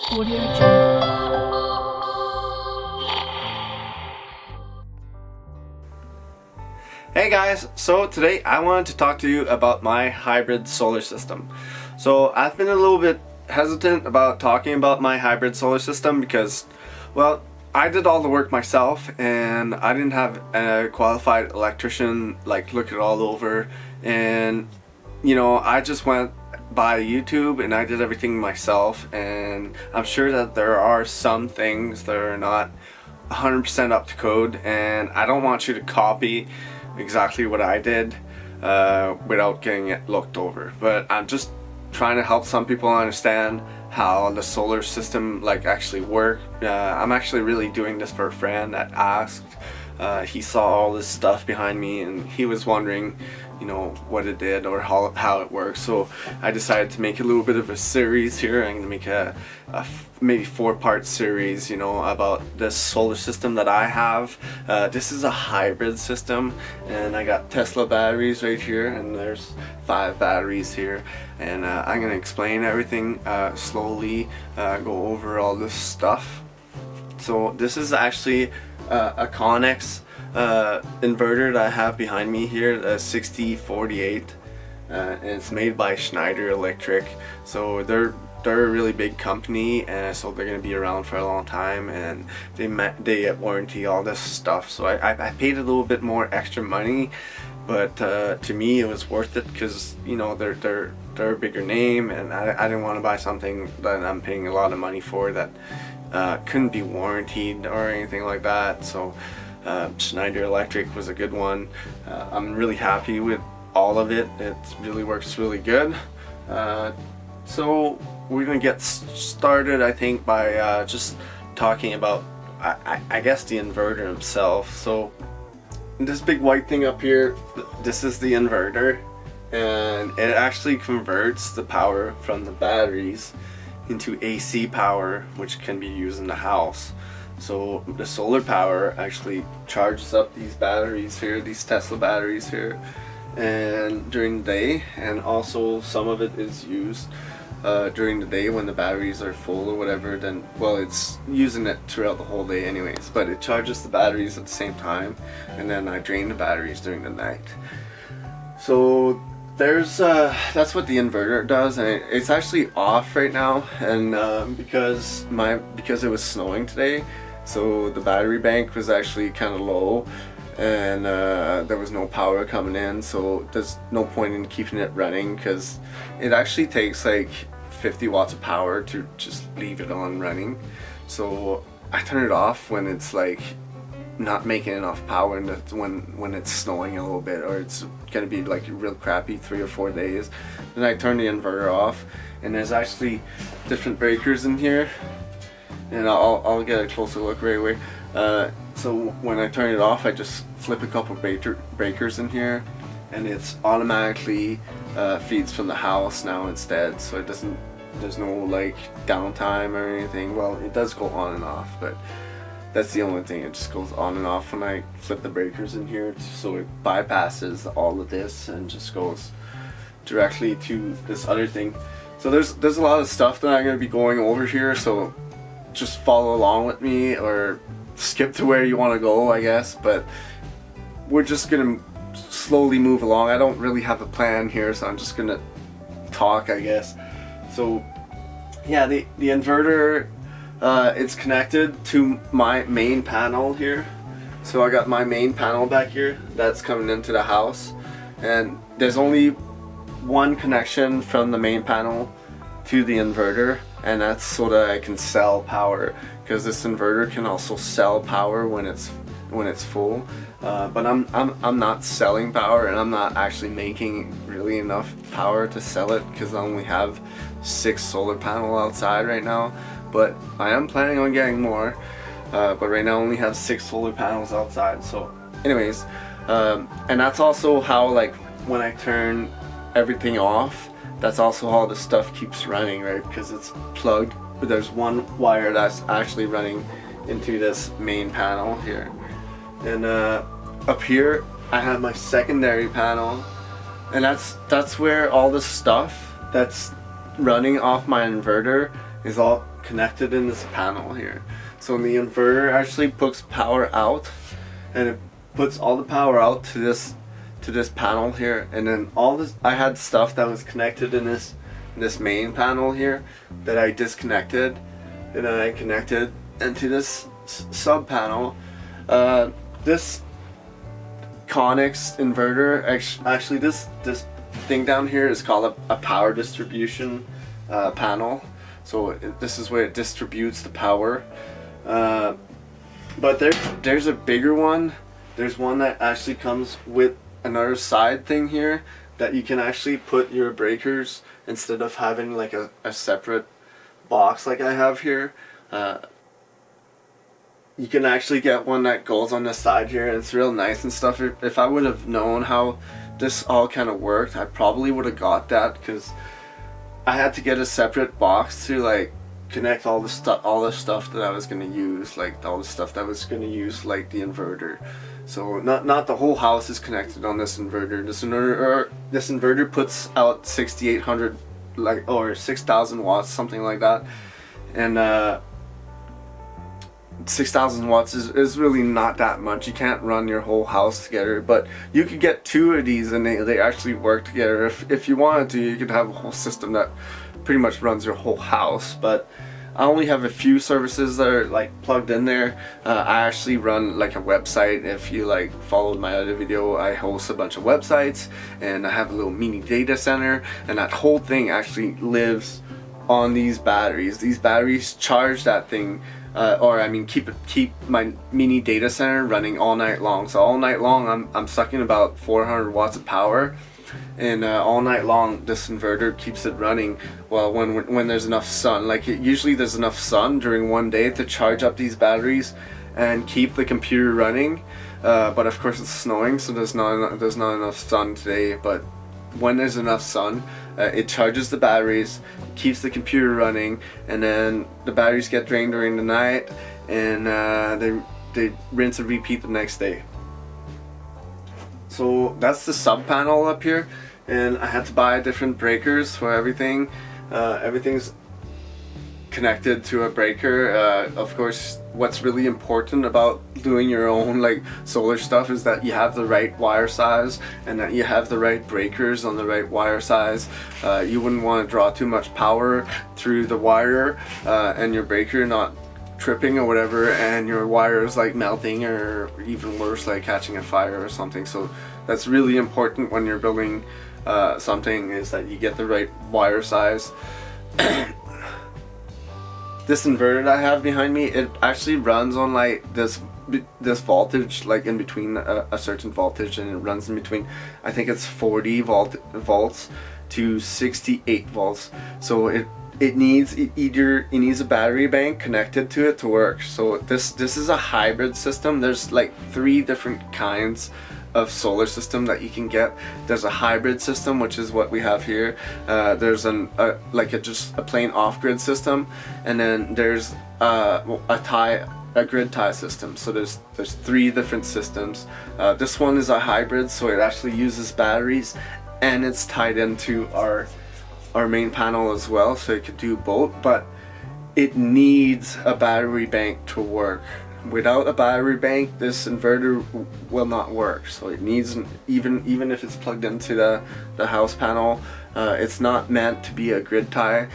Audio Jungle. Hey guys, so today I wanted to talk to you about my hybrid solar system. So I've been a little bit hesitant about talking about my hybrid solar system because, well, I did all the work myself and I didn't have a qualified electrician like look it all over, and you know, I just went by YouTube and I did everything myself, and I'm sure that there are some things that are not 100% up to code, and I don't want you to copy exactly what I did without getting it looked over. But I'm just trying to help some people understand how the solar system like actually work. I'm actually really doing this for a friend that asked. He saw all this stuff behind me and he was wondering, you know, what it did or how it works. So I decided to make a little bit of a series here. I'm gonna make a maybe 4-part series, you know, about this solar system that I have. This is a hybrid system, and I got Tesla batteries right here, and there's 5 batteries here, and I'm gonna explain everything slowly, go over all this stuff. So this is actually a Connex inverter that I have behind me here, the 6048, and it's made by Schneider Electric. So they're a really big company, and so they're gonna be around for a long time, and they warranty all this stuff. So I paid a little bit more extra money, but to me it was worth it because, you know, they're a bigger name, and I didn't want to buy something that I'm paying a lot of money for that couldn't be warranted or anything like that. So Schneider Electric was a good one. I'm really happy with all of it. It really works really good. So we're gonna get started, I think, by just talking about I guess the inverter himself. So this big white thing up here, this is the inverter, and it actually converts the power from the batteries into AC power, which can be used in the house. So the solar power actually charges up these batteries here, these Tesla batteries here, and during the day, and also some of it is used during the day when the batteries are full or whatever. Then, well, it's using it throughout the whole day anyways, but it charges the batteries at the same time, and then I drain the batteries during the night. So there's that's what the inverter does, and it's actually off right now, and because it was snowing today, so the battery bank was actually kind of low, and there was no power coming in, so there's no point in keeping it running because it actually takes like 50 watts of power to just leave it on running. So I turn it off when it's like not making enough power, and that's when it's snowing a little bit or it's gonna be like real crappy 3 or 4 days. Then I turn the inverter off, and there's actually different breakers in here, and I'll get a closer look right away. So when I turn it off, I just flip a couple breakers in here, and it's automatically feeds from the house now instead, so it doesn't, there's no like downtime or anything. Well, it does go on and off, but that's the only thing. It just goes on and off when I flip the breakers in here, so it bypasses all of this and just goes directly to this other thing. So there's a lot of stuff that I'm going to be going over here, so just follow along with me or skip to where you want to go, I guess, but we're just going to slowly move along. I don't really have a plan here, so I'm just going to talk, I guess. So yeah, the inverter, it's connected to my main panel here. So I got my main panel back here that's coming into the house, and there's only one connection from the main panel to the inverter, and that's so that I can sell power, because this inverter can also sell power when it's full. But I'm not selling power, and I'm not actually making really enough power to sell it because I only have 6 solar panels outside right now. But I am planning on getting more, but right now I only have 6 solar panels outside. So anyways, and that's also how, like, when I turn everything off, that's also how the stuff keeps running, right? Because it's plugged, but there's one wire that's actually running into this main panel here. And up here I have my secondary panel, and that's where all the stuff that's running off my inverter is all connected in this panel here. So the inverter actually puts power out, and it puts all the power out to this panel here, and then all this, I had stuff that was connected in this main panel here that I disconnected, and then I connected into this sub panel. This Connex inverter, actually this thing down here is called a power distribution panel. So this is where it distributes the power. But there's a bigger one. There's one that actually comes with another side thing here that you can actually put your breakers, instead of having like a separate box like I have here. You can actually get one that goes on the side here, and it's real nice and stuff. If I would have known how this all kind of worked, I probably would have got that, because I had to get a separate box to like connect all the stuff that I was going to use, like all the stuff that I was going to use, like the inverter. So not the whole house is connected on this inverter. This inverter puts out 6,800 or 6,000 watts, something like that, and 6,000 watts is really not that much. You can't run your whole house together, but you could get two of these and they actually work together. If you wanted to, you could have a whole system that pretty much runs your whole house. But I only have a few services that are like plugged in there. I actually run like a website. If you like followed my other video, I host a bunch of websites, and I have a little mini data center, and that whole thing actually lives on these batteries. These batteries charge that thing, or I mean keep my mini data center running all night long. So all night long I'm sucking about 400 watts of power, and all night long this inverter keeps it running. Well, when there's enough sun, like usually there's enough sun during one day to charge up these batteries and keep the computer running. But of course it's snowing, so there's not enough sun today. But when there's enough sun, it charges the batteries, keeps the computer running, and then the batteries get drained during the night, and they rinse and repeat the next day. So that's the sub panel up here, and I had to buy different breakers for everything. Everything's connected to a breaker. Of course, what's really important about doing your own like solar stuff is that you have the right wire size, and that you have the right breakers on the right wire size. You wouldn't want to draw too much power through the wire, and your breaker not tripping or whatever, and your wire is like melting, or even worse, like catching a fire or something. So that's really important when you're building something, is that you get the right wire size. This inverter that I have behind me, it actually runs on like this voltage, like in between a certain voltage, and it runs in between, I think it's 40 volts to 68 volts. So it needs a battery bank connected to it to work. So this is a hybrid system. There's like 3 different kinds of solar system that you can get. There's a hybrid system, which is what we have here. There's just a plain off-grid system, and then there's a grid tie system. So there's 3 different systems. This one is a hybrid, so it actually uses batteries, and it's tied into our main panel as well, so it could do both. But it needs a battery bank to work. Without a battery bank, this inverter will not work. So it needs, even if it's plugged into the house panel, it's not meant to be a grid tie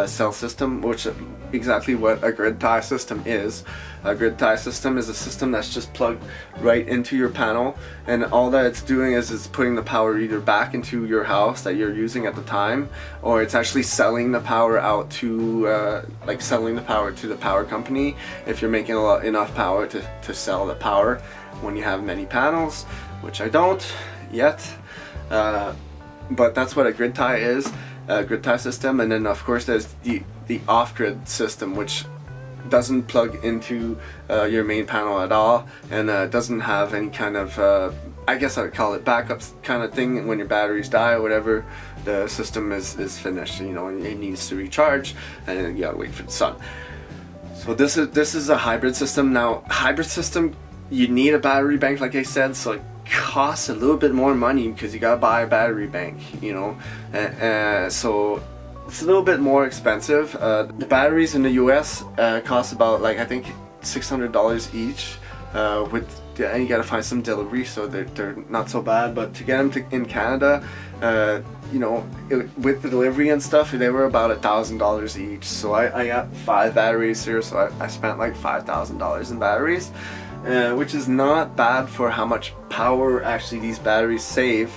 cell system, which is exactly what a grid tie system is. A grid tie system is a system that's just plugged right into your panel, and all that it's doing is it's putting the power either back into your house that you're using at the time, or it's actually selling the power out to selling the power to the power company if you're making enough power to sell the power when you have many panels, which I don't yet. But that's what a grid tie is, a grid tie system. And then of course there's the off-grid system, which doesn't plug into your main panel at all, and doesn't have any kind of I guess I would call it backups kind of thing. When your batteries die or whatever, the system is finished. You know, it needs to recharge, and then you gotta wait for the sun. So this is a hybrid system. Now, hybrid system, you need a battery bank, like I said, so it costs a little bit more money because you gotta buy a battery bank, you know. So it's a little bit more expensive. The batteries in the US cost about, like, I think $600 each. And you gotta find some delivery, so they're not so bad. But to get them in Canada, you know, with the delivery and stuff, they were about $1,000 each. So I got 5 batteries here, so I spent like $5,000 in batteries, which is not bad for how much power actually these batteries save.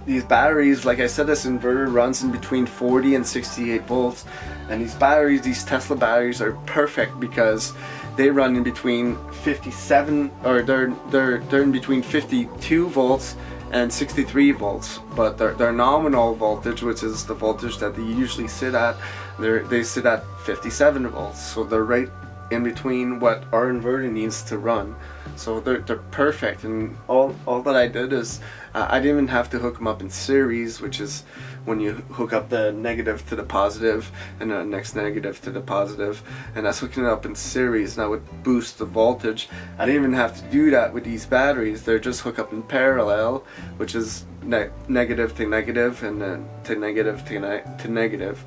These batteries, like I said, this inverter runs in between 40 and 68 volts, and these batteries, these Tesla batteries, are perfect because they run in between 57, or they're in between 52 volts and 63 volts, but their nominal voltage, which is the voltage that they usually sit at, they sit at 57 volts, so they're right in between what our inverter needs to run. So they're perfect, and all that I did is I didn't even have to hook them up in series, which is when you hook up the negative to the positive and the next negative to the positive, and that's hooking it up in series. Now would boost the voltage. I didn't even have to do that with these batteries. They're just hooked up in parallel, which is negative to negative, and then to negative to negative,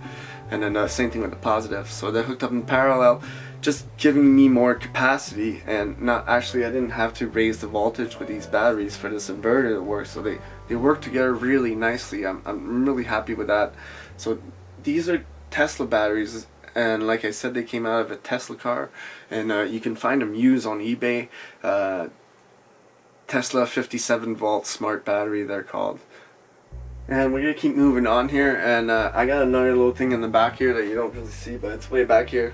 and then same thing with the positive. So they're hooked up in parallel, just giving me more capacity, and not actually, I didn't have to raise the voltage with these batteries for this inverter to work. So they work together really nicely. I'm really happy with that. So these are Tesla batteries, and like I said, they came out of a Tesla car, and you can find them used on eBay. Tesla 57 volt smart battery, they're called. And we're gonna keep moving on here, and I got another little thing in the back here that you don't really see, but it's way back here.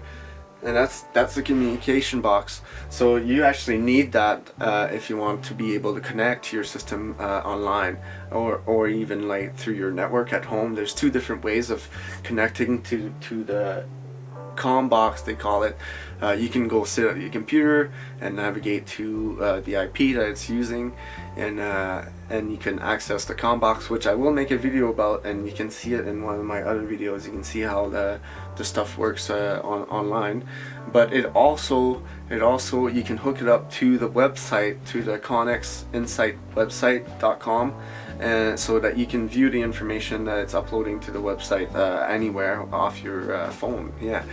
And that's the communication box. So you actually need that if you want to be able to connect to your system online, or even like through your network at home. There's 2 different ways of connecting to the comm box, they call it. You can go sit at your computer and navigate to the IP that it's using, and you can access the comm box, which I will make a video about, and you can see it in one of my other videos. You can see how the stuff works online. But it also you can hook it up to the website, to the connexinsightwebsite.com, and so that you can view the information that it's uploading to the website anywhere off your phone. Yeah,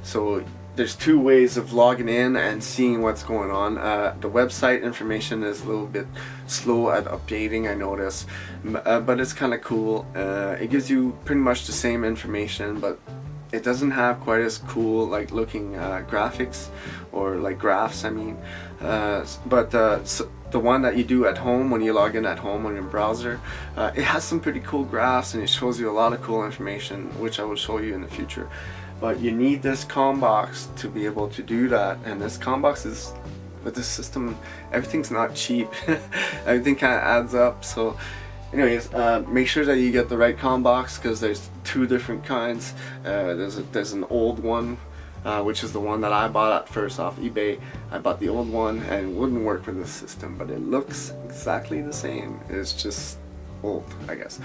so there's 2 ways of logging in and seeing what's going on. The website information is a little bit slow at updating, I notice, but it's kind of cool. It gives you pretty much the same information, but it doesn't have quite as cool like looking graphics, or like graphs, I mean. So the one that you do at home, when you log in at home on your browser, it has some pretty cool graphs, and it shows you a lot of cool information, which I will show you in the future. But you need this comm box to be able to do that, and this comm box is, with this system, everything's not cheap. Everything kind of adds up. So anyways, make sure that you get the right comm box, because there's 2 different kinds. There's an old one, which is the one that I bought at first off eBay. I bought the old one, and it wouldn't work with this system, but it looks exactly the same. It's just old, I guess.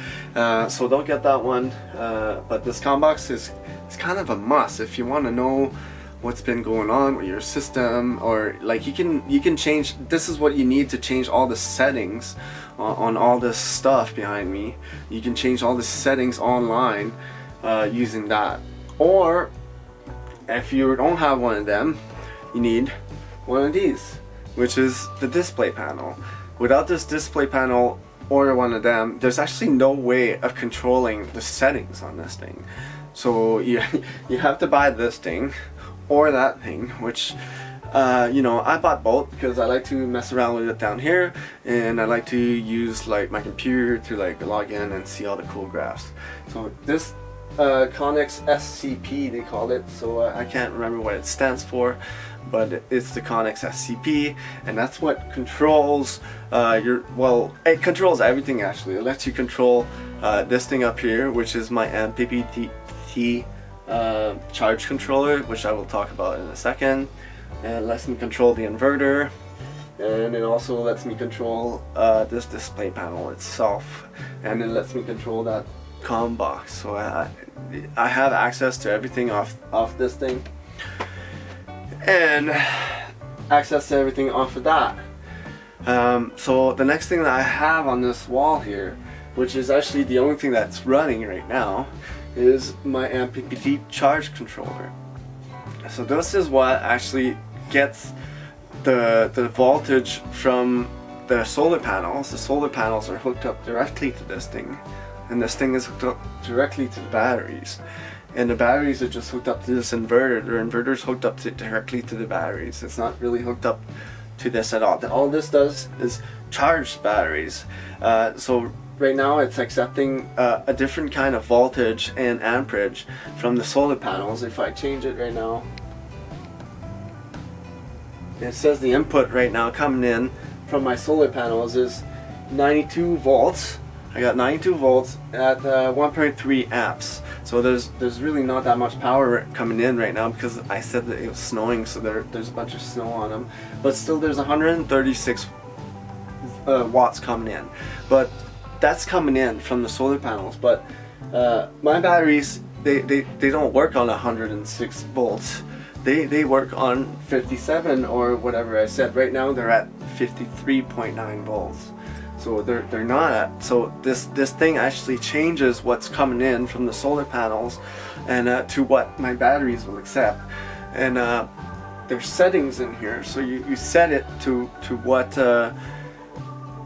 So don't get that one, but this comm box is kind of a must if you want to know what's been going on with your system, or like you can change. This is what you need to change all the settings on all this stuff behind me. You can change all the settings online using that. Or if you don't have one of them, you need one of these, which is the display panel. Without this display panel or one of them, there's actually no way of controlling the settings on this thing. So you have to buy this thing or that thing, which you know, I bought both because I like to mess around with it down here, and I like to use like my computer to like log in and see all the cool graphs. So this Connex SCP, they call it, so I can't remember what it stands for, but it's the Connex SCP, and that's what controls it controls everything actually. It lets you control this thing up here, which is my MPPT charge controller, which I will talk about in a second. And it lets me control the inverter, and it also lets me control this display panel itself, and it lets me control that comm box. So I have access to everything off this thing, and access to everything off of that. So the next thing that I have on this wall here, which is actually the only thing that's running right now, is my MPPT charge controller. So this is what actually gets the voltage from the solar panels. The solar panels are hooked up directly to this thing, and this thing is hooked up directly to the batteries. And the batteries are just hooked up to this inverter. The inverter is hooked up directly to the batteries. It's not really hooked up to this at all. All this does is charge batteries. So right now it's accepting a different kind of voltage and amperage from the solar panels. If I change it right now, it says the input right now coming in from my solar panels is 92 volts. I got 92 volts at 1.3 amps. So there's really not that much power coming in right now because I said that it was snowing, so there's a bunch of snow on them. But still there's 136 watts coming in. But that's coming in from the solar panels. But my batteries, they don't work on 106 volts. They work on 57 or whatever I said. Right now they're at 53.9 volts. So they're not at, so this thing actually changes what's coming in from the solar panels and to what my batteries will accept. And there's settings in here, so you set it to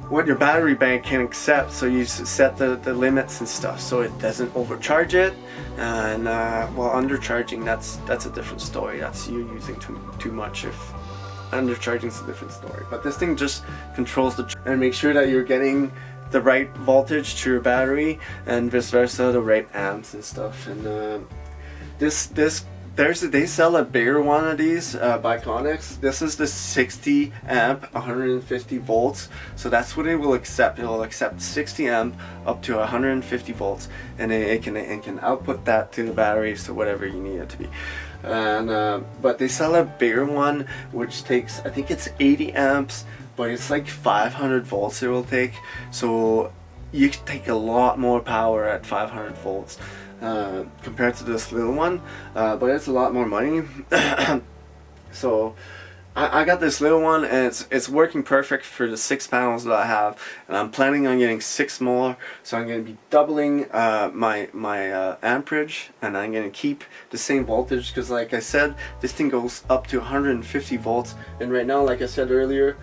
what your battery bank can accept. So you set the limits and stuff so it doesn't overcharge it. And well, undercharging, that's a different story. That's you using too much. If undercharging is a different story, but this thing just controls and make sure that you're getting the right voltage to your battery and vice versa, the right amps and stuff. And they sell a bigger one of these by Connex. This is the 60 amp 150 volts, so that's what it will accept. It will accept 60 amp up to 150 volts, and it can output that to the batteries to whatever you need it to be. And but they sell a bigger one which takes, I think it's 80 amps, but it's like 500 volts it will take. So you can take a lot more power at 500 volts compared to this little one, but it's a lot more money. So I got this little one, and it's working perfect for the 6 panels that I have, and I'm planning on getting 6 more. So I'm going to be doubling my amperage, and I'm going to keep the same voltage because, like I said, this thing goes up to 150 volts, and right now, like I said earlier,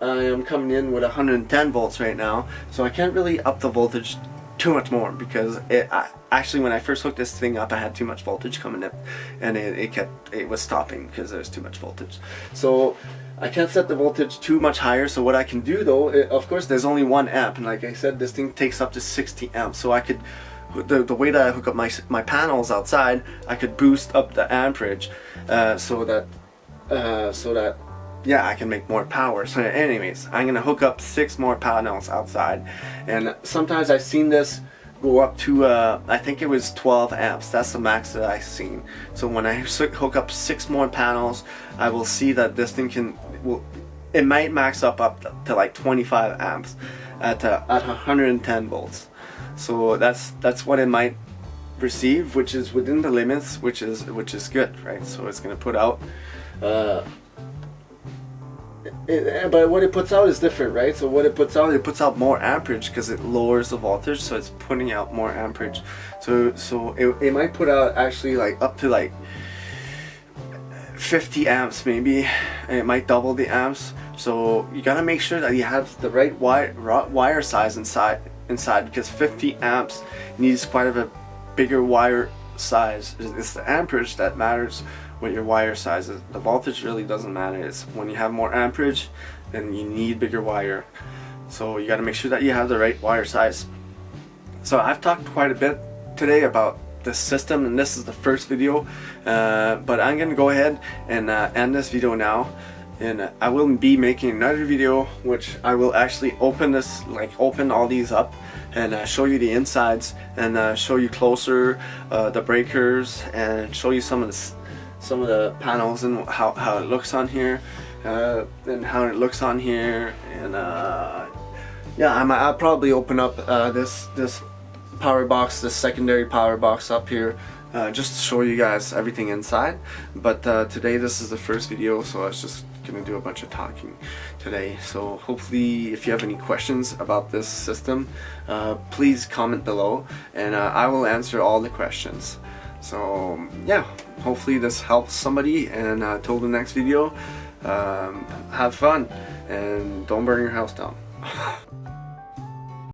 I am coming in with 110 volts right now, so I can't really up the voltage too much more because actually when I first hooked this thing up I had too much voltage coming in, and it was stopping because there's too much voltage. So I can't set the voltage too much higher. So what I can do though, of course there's only 1 amp, and like I said, this thing takes up to 60 amps. So I could, the way that I hook up my panels outside, I could boost up the amperage so that yeah, I can make more power. So anyways, I'm gonna hook up 6 more panels outside, and sometimes I've seen this go up to I think it was 12 amps. That's the max that I've seen. So when I hook up 6 more panels, I will see that this thing it might max up to like 25 amps at 110 volts. So that's what it might receive, which is within the limits, which is good, right? So it's gonna put out but what it puts out is different, right? So what it puts out more amperage because it lowers the voltage, so it's putting out more amperage. So it might put out actually like up to like 50 amps maybe, and it might double the amps. So you gotta make sure that you have the right wire size inside because 50 amps needs quite a bit bigger wire size. It's the amperage that matters with your wire sizes. The voltage really doesn't matter. It's when you have more amperage, then you need bigger wire. So you got to make sure that you have the right wire size. So I've talked quite a bit today about this system, and this is the first video, but I'm gonna go ahead and end this video now, and I will be making another video which I will actually open all these up and show you the insides, and show you closer the breakers, and show you some of the panels and how it looks on here, and yeah, I'll probably open up this power box, this secondary power box up here, just to show you guys everything inside. But today this is the first video, so I was just gonna do a bunch of talking today. So hopefully if you have any questions about this system, please comment below, and I will answer all the questions. So yeah, hopefully this helps somebody, and till the next video, have fun and don't burn your house down.